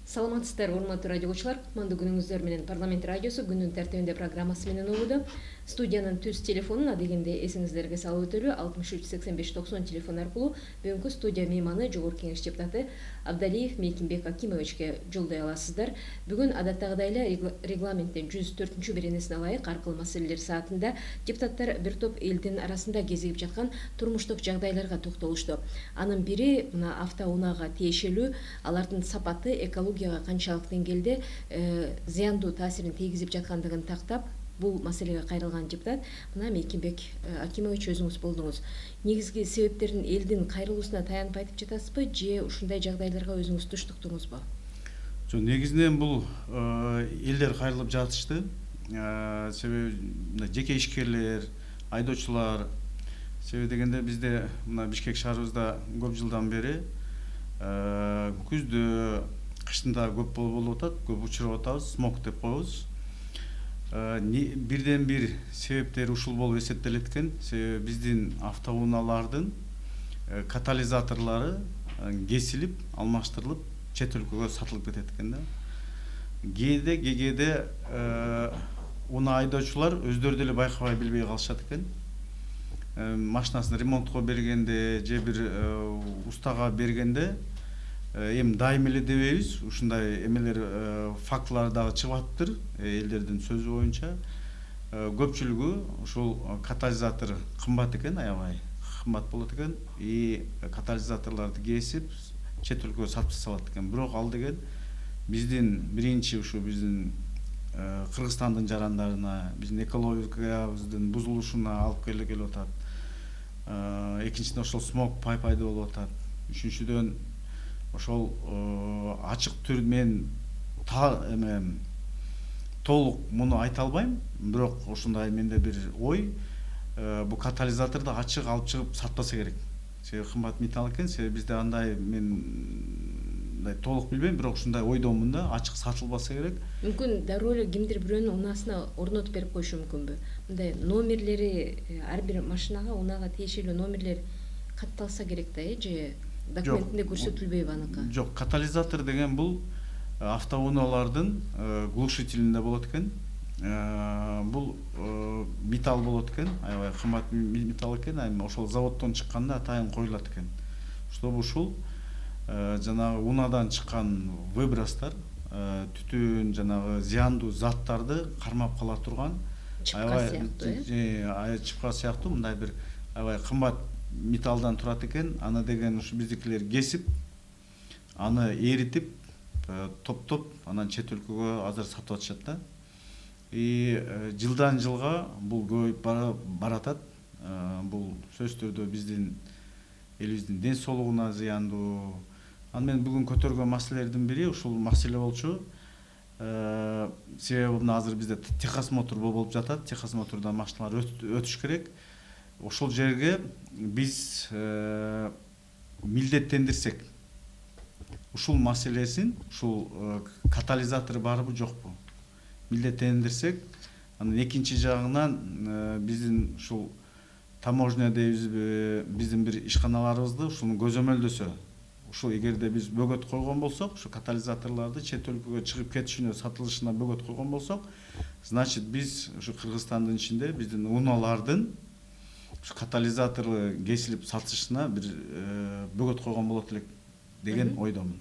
Саламатсыздар, урматтуу радиочулар. Кутмандуу күнүңүздөр менен Парламент радиосу күнүн тартибинде программасы менен угууда. Студиянын түз телефонун адегенде эсиңиздерге салып өтөлү 63 85 90 телефон аркылуу бүгүнкү студия мейманы Жогорку Кеңеш депутаты Абдалиев Мейкимбек Акимовичке жолдой аласыздар. Бүгүн адаттагыдай эле регламенттин 104 беренесине ылайык ар кыл маселелер саатында депутаттар бир топ элдин арасында кезигип жаткан турмуштук жагдайларга токтолушту. Анын бири мына автоунаага тиешелүү, алардын сапаты экологияга канчалык деңгээлде зыяндуу таасирин тийгизип жаткандыгын тактап, бул маселеге кайрылган депутат мына Мейкимбек Акимович өзүңүз болдуңуз. Негизги себептерин элдин кайрылуусуна таянып айтып жатасызбы, же ушундай жагдайларга өзүңүз туштуктуңузбу? Жок, негизинен бул элдер кайрылып жатышты. Себеби жеке ишкерлер, айдоочулар. Себеби дегенде бизде мына Бишкек шаарыбызда көп жылдан бери күздө, кыштында көп болуп атат, көп учуруп атабыз, смог деп коебуз. Бирден бир себептери ушул болуп эсептелет экен. Себеби биздин автоунаалардын катализаторлору кесилип, алмаштырылып, чет өлкөгө сатылып кетет экен да. Кээде уна айдоочулар өздөрү деле байкабай билбей калышат экен. Машинасын ремонтко бергенде же бир устага бергенде эми дайым эле дебейбиз, ушундай эмелер фактылар дагы чыгып атыптыр элдердин сөзү боюнча. Көпчүлүгү ушул катализатор кымбат экен, аябай кымбат болот экен, катализаторлорду кесип чет өлкөгө сатып салат экен. Бирок ал деген биздин биринчи ушу биздин Кыргызстандын жарандарына, биздин экологиябыздын бузулушуна алып келип атат. Экинчиден ошол смог пайда болуп атат. Үчүнчүдөн ошол ачык түр мен толук муну айта албайм, бирок ушундай менде бир ой, бул катализаторду ачык алып чыгып сатпаса керек. Себеби кымбат металл экен, себеби бизде андай толук билбейм, бирок ушундай ойдомун да, ачык сатылбаса керек. Мүмкүн дароо эле кимдир бирөөнүн унаасына орнотуп берип коюшу мүмкүнбү? Мындай номерлери ар бир машинага, унаага тиешелүү номерлер катталса керек да, же документинде көрсөтүлбөйбү аныкы? Жок, катализатор деген бул автоунаалардын глушителинде болот экен. Бул металл болот экен, аябай кымбат металл экен, ошол заводдон чыкканда атайын коюлат экен. Чтобы ушул жанагы унадан чыккан выбростор, түтүн, жанагы зыяндуу заттарды кармап кала турган чыпка сыяктуу мындай бир аябай кымбат металлдан турат экен. Аны деген ушу биздикилер кесип, аны эритип, топтоп, анан чет өлкөгө азыр сатып атышат да. Жылдан жылга бул көбөйүп баратат. Бул сөзсүз түрдө биздин элибиздин ден соолугуна зыяндуу. Аны мен бүгүн көтөргөн маселелердин бири ушул маселе болчу. Себеби мына азыр бизде техосмотр болуп жатат. Техосмотрдан машиналар өтүш керек. Ошол жерге биз милдеттендирсек, ушул маселесин, ушул катализатор барбы жокпу милдеттендирсек, анан экинчи жагынан биздин ушул таможня дейбизби, биздин бир ишканаларыбызды ушуну көзөмөлдөсө, ушул эгерде биз бөгөт койгон болсок, ушу катализаторлорду чет өлкөгө чыгып кетишине, сатылышына бөгөт койгон болсок, значит биз ушу Кыргызстандын ичинде биздин унаалардын ушу катализатору кесилип сатышына бир бөгөт койгон болот элек деген ойдомун.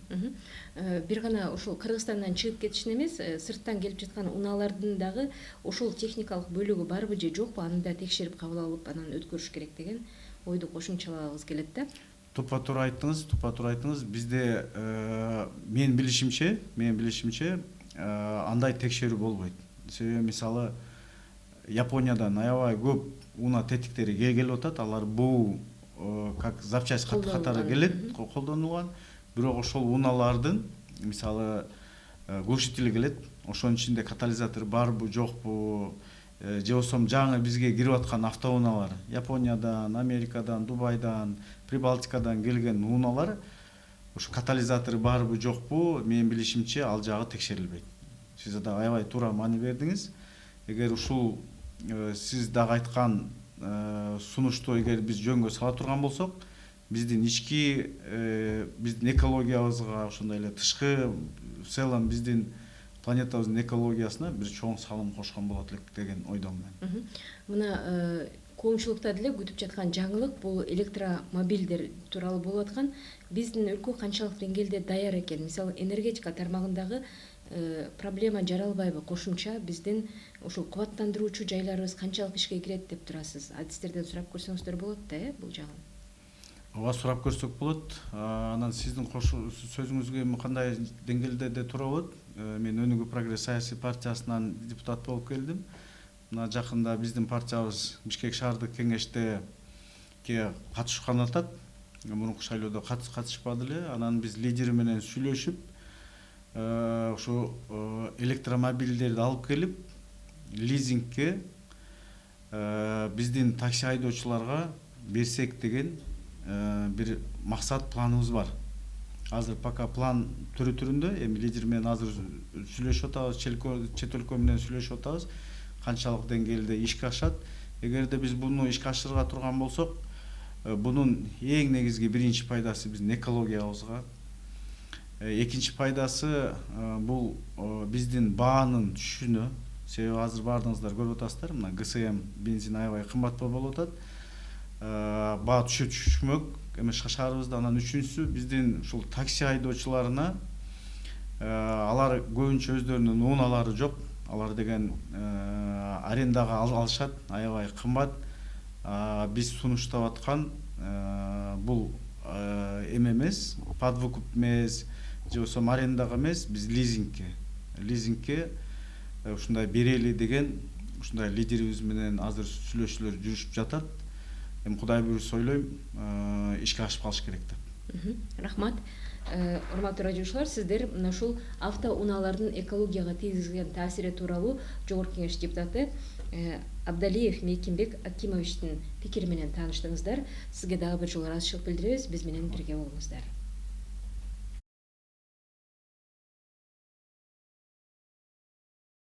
Бир гана ушул Кыргызстандан чыгып кетишин эмес, сырттан келип жаткан унаалардын дагы ушул техникалык бөлүгү барбы же жокпу, аны да текшерип кабыл алып, анан өткөрүш керек деген ойду кошумчалагыбыз келет да. Тупа-туура айттыңыз. Бизде менин билишимче, андай текшерүү болбойт. Себеби мисалы Япониядан аябай көп уна тетиктери келип атат, алар буу как запчасть катары келет, колдонулган. Бирок ошол унаалардын мисалы глушители келет, ошонун ичинде катализатор барбы жокпу, же болсо жаңы бизге кирип аткан автоунаалар Япониядан, Америкадан, Дубайдан, Прибалтикадан келген унаалар ушу катализатор барбы жокпу, менин билишимче ал жагы текшерилбейт. Сиз да аябай туура маани бердиңиз. Эгер ушул сиз дагы айткан сунушту эгер биз жөнгө сала турган болсок, биздин ички биздин экологиябызга, ошондой эле тышкы в целом биздин планетабыздын экологиясына бир чоң салым кошкон болот элек деген ойдомун мен. Мына коомчулукта деле күтүп жаткан жаңылык бул электромобилдер тууралуу болуп аткан. Биздин өлкө канчалык деңгээлде даяр экен? Мисалы энергетика тармагындагы проблема жаралбайбы? Кошумча биздин ушул кубаттандыруучу жайларыбыз канчалык ишке кирет деп турасыз? Адистерден сурап көрсөңүздөр болот да, бул жагын. Ооба, сурап көрсөк болот. Анан сиздин сөзүңүзгө кандай деңгээлде де тура болот. Мен Өнүгүү прогресс саясий партиясынан депутат болуп келдим. Мына жакында биздин партиябыз Бишкек шаардык кеңеште катышкан атат. Мурунку шайлоодо катышпады эле. Анан биз лидери менен сүйлөшүп, ушу электромобилдерди алып келип, лизингке биздин такси айдоочуларга берсек деген бир максат, планыбыз бар. Азыр пока план түрүндө, эми лидер менен азыр сүйлөшүп атабыз, чет өлкө менен сүйлөшүп атабыз, канчалык деңгээлде ишке ашат. Эгерде биз буну ишке ашырга турган болсок, бунун эң негизги биринчи пайдасы биздин экологиябызга, экинчи пайдасы бул биздин баанын түшүшүнө. Себеби азыр баардыгыңыздар көрүп атасыздар, мына ГСМ бензин аябай кымбат болуп атат. Баа түшүшмөк эмес шаарыбызда. Анан үчүнчүсү биздин ушул такси айдоочуларына алар көбүнчө өздөрүнүн унаалары жок. Алар деген арендага алышат, аябай кымбат. Биз сунуштап аткан бул эме эмес, подвыкуп эмес, же болбосо арендага эмес, биз лизингке ушундай берели деген ушундай лидерибиз менен азыр сүйлөшүүлөр жүрүшүп жатат. Эми Кудай буйруса ойлойм, ишке ашып калыш керек деп. Рахмат. Урматтуу радиочулар, сиздер мына ушул автоунаалардын экологияга тийгизген таасири тууралуу Жогорку Кеңеш депутаты Абдалиев Мейкимбек Акимовичтин пикири менен тааныштыңыздар. Сизге дагы бир жолу ыраазычылык билдиребиз. Биз менен бирге болуңуздар.